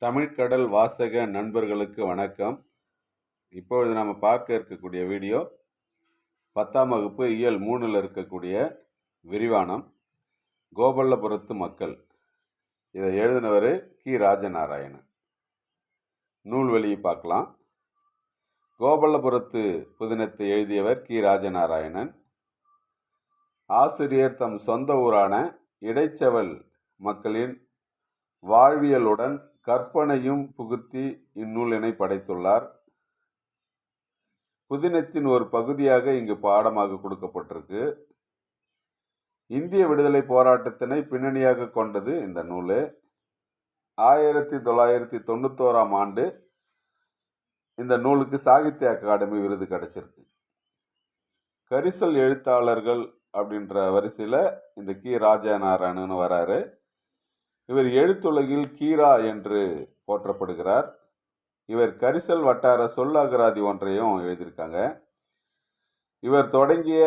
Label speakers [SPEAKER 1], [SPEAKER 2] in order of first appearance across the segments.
[SPEAKER 1] தமிழ்கடல் வாசக நண்பர்களுக்கு வணக்கம். இப்பொழுது நாம் பார்க்க இருக்கக்கூடிய வீடியோ 10ஆம் வகுப்பு இயல் 3ல் இருக்கக்கூடிய விரிவானம் கோபல்லபுரத்து மக்கள். இதை எழுதினவர் கி. ராஜநாராயணன். நூல்வெளியை பார்க்கலாம். கோபல்லபுரத்து புதினத்தை எழுதியவர் கி. ராஜநாராயணன். ஆசிரியர் தம் சொந்த ஊரான இடைச்செவல் மக்களின் வாழ்வியலுடன் கற்பனையும் புகுத்தி இந்நூலினை படைத்துள்ளார். புதினத்தின் ஒரு பகுதியாக இங்கு பாடமாக கொடுக்கப்பட்டிருக்கு. இந்திய விடுதலை போராட்டத்தினை பின்னணியாக கொண்டது இந்த நூல். 1991ஆம் ஆண்டு இந்த நூலுக்கு சாகித்ய அகாடமி விருது கிடைச்சிருக்கு. கரிசல் எழுத்தாளர்கள் அப்படின்ற வரிசையில் இந்த கி. ராஜநாராயணன் வராரு. இவர் எழுத்துலகில் கீரா என்று போற்றப்படுகிறார். இவர் கரிசல் வட்டார சொல்லகராதி ஒன்றையும் எழுதியிருக்காங்க. இவர் தொடங்கிய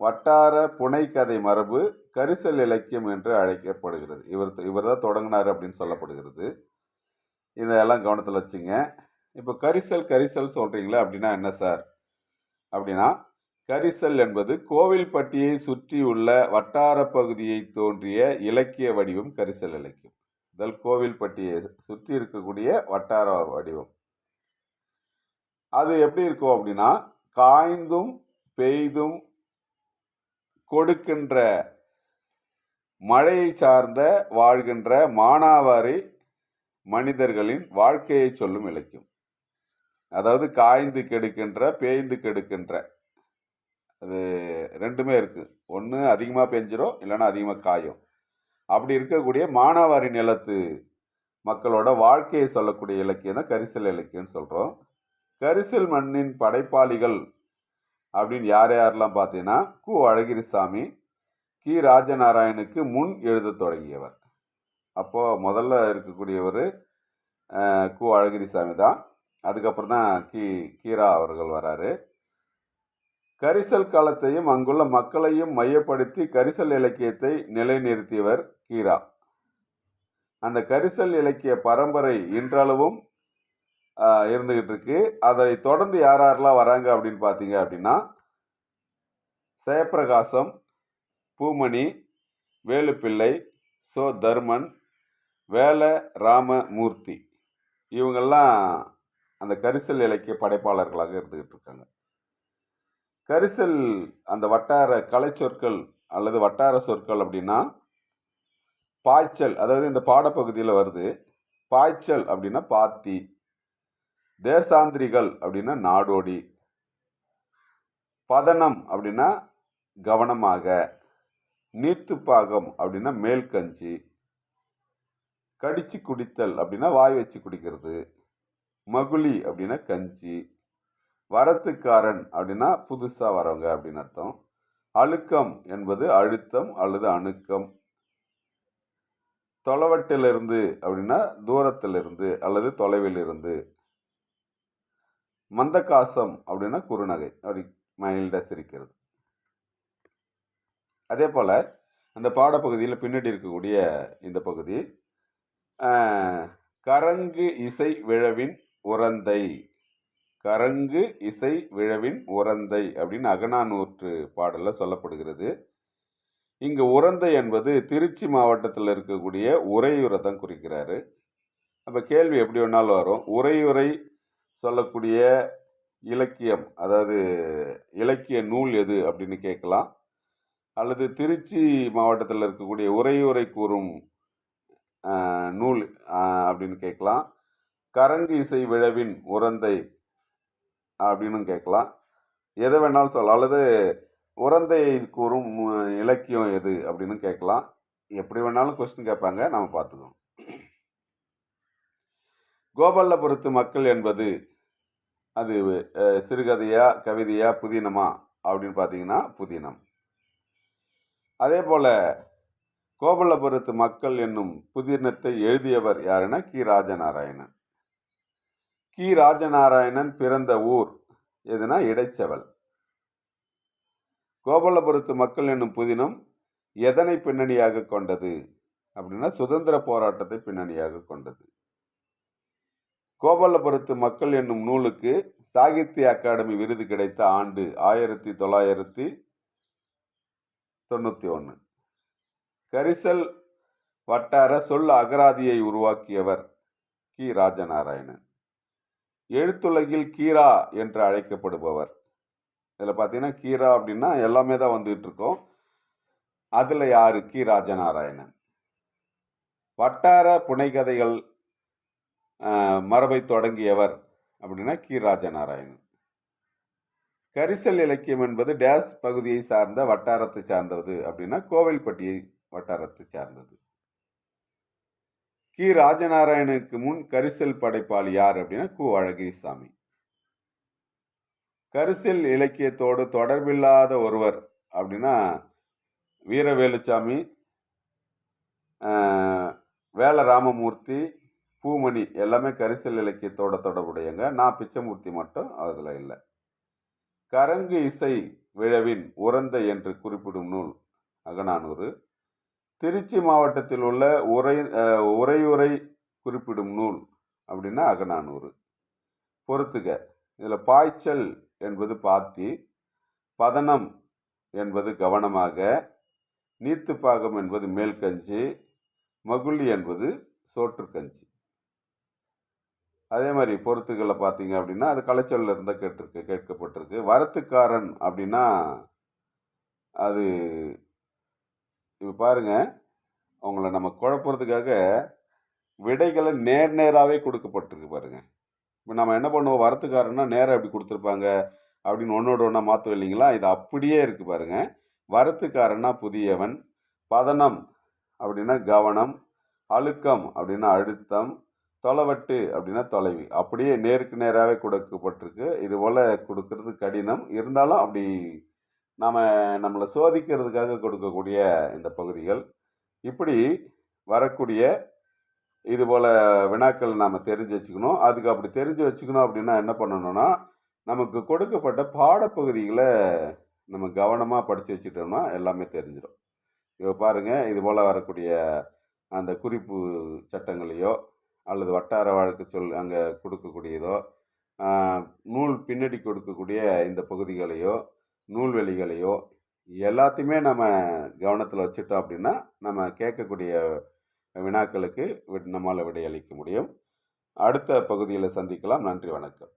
[SPEAKER 1] வட்டார புனைக்கதை மரபு கரிசல் இலக்கியம் என்று அழைக்கப்படுகிறது. இவர் தான் தொடங்கினார் அப்படின்னு சொல்லப்படுகிறது. இதெல்லாம் கவனத்தில் வச்சுங்க. இப்போ கரிசல் சொல்கிறீங்களா அப்படின்னா என்ன சார் அப்படின்னா, கரிசல் என்பது கோவில்பட்டியை சுற்றியுள்ள வட்டார பகுதியை தோன்றிய இலக்கிய வடிவம் கரிசல் இலக்கியம். இதில் கோவில்பட்டியை சுற்றி இருக்கக்கூடிய வட்டார வடிவம் அது எப்படி இருக்கும் அப்படின்னா, காய்ந்தும் பெய்தும் கொடுக்கின்ற மழையை சார்ந்த வாழ்கின்ற மானாவாரி மனிதர்களின் வாழ்க்கையை சொல்லும் இலக்கியம். அதாவது காய்ந்து கெடுக்கின்ற பேய்ந்து கெடுக்கின்ற, அது ரெண்டுமே இருக்குது. ஒன்று அதிகமாக பெஞ்சிரும், இல்லைன்னா அதிகமாக காயும். அப்படி இருக்கக்கூடிய மானாவாரி நிலத்து மக்களோட வாழ்க்கையை சொல்லக்கூடிய இலக்கியம் தான் கரிசல் இலக்கியம்னு சொல்கிறோம். கரிசல் மண்ணின் படைப்பாளிகள் அப்படின்னு யாரெல்லாம் பார்த்தீங்கன்னா, கு. அழகிரிசாமி கி. ராஜநாராயணுக்கு முன் எழுத தொடங்கியவர். அப்போது முதல்ல இருக்கக்கூடியவர் கு. அழகிரிசாமி தான். அதுக்கப்புறம் தான் கீரா அவர்கள் வராரு. கரிசல் காலத்தையும் அங்குள்ள மக்களையும் மையப்படுத்தி கரிசல் இலக்கியத்தை நிலைநிறுத்தியவர் கீரா. அந்த கரிசல் இலக்கிய பரம்பரை இன்றளவும் இருந்துகிட்டு இருக்கு. அதை தொடர்ந்து யாரெல்லாம் வராங்க அப்படின்னு பார்த்தீங்க அப்படின்னா, ஜெயப்பிரகாசம், பூமணி, வேலுப்பிள்ளை, சோ. தர்மன், வேல ராமமூர்த்தி, இவங்கெல்லாம் அந்த கரிசல் இலக்கிய படைப்பாளர்களாக இருந்துகிட்டு இருக்காங்க. கரிசல் அந்த வட்டார கலை சொற்கள் அல்லது வட்டார சொற்கள் அப்படின்னா, பாய்ச்சல், அதாவது இந்த பாடப்பகுதியில் வருது. பாய்ச்சல் அப்படின்னா பாத்தி, தேசாந்திரிகள் அப்படின்னா நாடோடி, பதனம் அப்படின்னா கவனமாக, நீர்த்துப்பாகம் அப்படின்னா மேல்கஞ்சி, கடிச்சு குடித்தல் அப்படின்னா வாய் வச்சு குடிக்கிறது, மகுளி அப்படின்னா கஞ்சி, வரத்துக்காரன் அப்படின்னா புதுசாக வரவங்க அப்படின்னு அர்த்தம், அழுக்கம் என்பது அழுத்தம் அல்லது அணுக்கம், தொலைவட்டிலிருந்து அப்படின்னா தூரத்திலிருந்து அல்லது தொலைவில் இருந்து, மந்தகாசம் அப்படின்னா குறுநகை, அப்படி மைல்டாக சிரிக்கிறது. அதே போல் அந்த பாடப்பகுதியில் பின்னாடி இருக்கக்கூடிய இந்த பகுதி, கரங்கு இசை விழவின் உரந்தை, கரங்கு இசை விழவின் உரந்தை அப்படின்னு அகநானூற்று பாடலில் சொல்லப்படுகிறது. இங்கு உரந்தை என்பது திருச்சி மாவட்டத்தில் இருக்கக்கூடிய உறையூரை தான் குறிக்கிறாரு. அப்போ கேள்வி எப்படி வேணாலும் வரும். உறையூரை சொல்லக்கூடிய இலக்கியம், அதாவது இலக்கிய நூல் எது அப்படின்னு கேட்கலாம். அல்லது திருச்சி மாவட்டத்தில் இருக்கக்கூடிய உறையூரை கூறும் நூல் அப்படின்னு கேட்கலாம். கரங்கு இசை விழவின் உரந்தை அப்படின்னு கேட்கலாம். எதை வேணாலும் சொல்லலாம். அல்லது உரந்தையை கூறும் இலக்கியம் எது அப்படின்னு கேட்கலாம். எப்படி வேணாலும் கொஸ்டின் கேட்பாங்க, நம்ம பார்த்துக்கோம். கோபல்லபுரத்து மக்கள் என்பது அது சிறுகதையா கவிதையா புதினமா அப்படின்னு பார்த்தீங்கன்னா புதினம். அதே போல் கோபல்லபுரத்து மக்கள் என்னும் புதினத்தை எழுதியவர் யாருன்னா கி. ராஜநாராயணன். கி. ராஜநாராயணன் பிறந்த ஊர் எதுனா இடைச்செவல். கோபல்லபுரத்து மக்கள் என்னும் புதினம் எதனை பின்னணியாக கொண்டது அப்படின்னா சுதந்திர போராட்டத்தை பின்னணியாக கொண்டது. கோவலபுரத்து மக்கள் என்னும் நூலுக்கு சாகித்ய அகாடமி விருது கிடைத்த ஆண்டு 1991. கரிசல் வட்டார சொல் அகராதியை உருவாக்கியவர் கி. ராஜநாராயணன். எழுத்துலகில் கீரா என்று அழைக்கப்படுபவர். இதில் பார்த்தீங்கன்னா கீரா அப்படின்னா எல்லாமே தான் வந்துகிட்டு இருக்கோம். அதில் யாரு? கி. ராஜநாராயணன். வட்டார புனைகதைகள் மரபை தொடங்கியவர் அப்படின்னா கி. ராஜநாராயணன். கரிசல் இலக்கியம் என்பது டேஸ் பகுதியை சார்ந்த வட்டாரத்தை சார்ந்தது அப்படின்னா கோவில்பட்டியை வட்டாரத்தை சார்ந்தது. கி. ராஜநாராயணனுக்கு முன் கரிசல் படைப்பாளி யார் அப்படின்னா கு. அழகிரிசாமி. கரிசல் இலக்கியத்தோடு தொடர்பில்லாத ஒருவர் அப்படின்னா வீரவேலுச்சாமி, வேல ராமமூர்த்தி, பூமணி எல்லாமே கரிசல் இலக்கியத்தோட தொடர்புடையங்க. நான் பிச்சமூர்த்தி மட்டும் அதில் இல்லை. கரங்கு இசை விழவின் உரந்தை என்று குறிப்பிடும் நூல் அகநானூறு. திருச்சி மாவட்டத்தில் உள்ள உரையுரை குறிப்பிடும் நூல் அப்படின்னா அகநானூறு. பொறுத்துக. இதில் பாய்ச்சல் என்பது பாத்தி, பதனம் என்பது கவனமாக, நீத்துப்பாகம் என்பது மேல்கஞ்சி, மகுழி என்பது சோற்றுக்கஞ்சி. அதே மாதிரி பொறுத்துக்களை பார்த்தீங்க அப்படின்னா அது கலைச்சொல்ல இருந்தால் கேட்கப்பட்டிருக்கு. வரத்துக்காரன் அப்படின்னா அது இப்போ பாருங்க, அவங்கள நம்ம குழப்பறதுக்காக விடைகளை நேராகவே கொடுக்கப்பட்டிருக்கு பாருங்க. இப்போ நம்ம என்ன பண்ணுவோம், வரத்துக்காரன்னா நேராக எப்படி கொடுத்துருப்பாங்க அப்படின்னு ஒன்றோட ஒன்றா மாற்றுவோம் இல்லைங்களா? இது அப்படியே இருக்குது பாருங்க. வரத்துக்காரன்னா புதியவன், பதனம் அப்படின்னா கவனம், அழுக்கம் அப்படின்னா அழுத்தம், தொலைவட்டு அப்படின்னா தொலைவி. அப்படியே நேருக்கு நேராகவே கொடுக்கப்பட்டிருக்கு. இது போல் கொடுக்கறது கடினம். இருந்தாலும் அப்படி நம்மளை சோதிக்கிறதுக்காக கொடுக்கக்கூடிய இந்த பகுதிகள். இப்படி வரக்கூடிய இது போல் வினாக்கள் நாம் தெரிஞ்சு வச்சுக்கணும். அதுக்கு அப்படி தெரிஞ்சு வச்சுக்கணும் அப்படின்னா என்ன பண்ணணும்னா, நமக்கு கொடுக்கப்பட்ட பாடப்பகுதிகளை நம்ம கவனமாக படித்து வச்சுட்டோம்னா எல்லாமே தெரிஞ்சிடும். இப்போ பாருங்கள், இது போல் வரக்கூடிய அந்த குறிப்பு சட்டங்களையோ அல்லது வட்டார வழக்கு சொல் அங்கே கொடுக்கக்கூடியதோ, நூல் பின்னாடி கொடுக்கக்கூடிய இந்த பகுதிகளையோ நூல்வெளிகளையோ எல்லாத்தையுமே நம்ம கவனத்தில் வச்சுட்டோம் அப்படின்னா நம்ம கேட்கக்கூடிய வினாக்களுக்கு நம்மால் விடையளிக்க முடியும். அடுத்த பகுதியில் சந்திக்கலாம். நன்றி, வணக்கம்.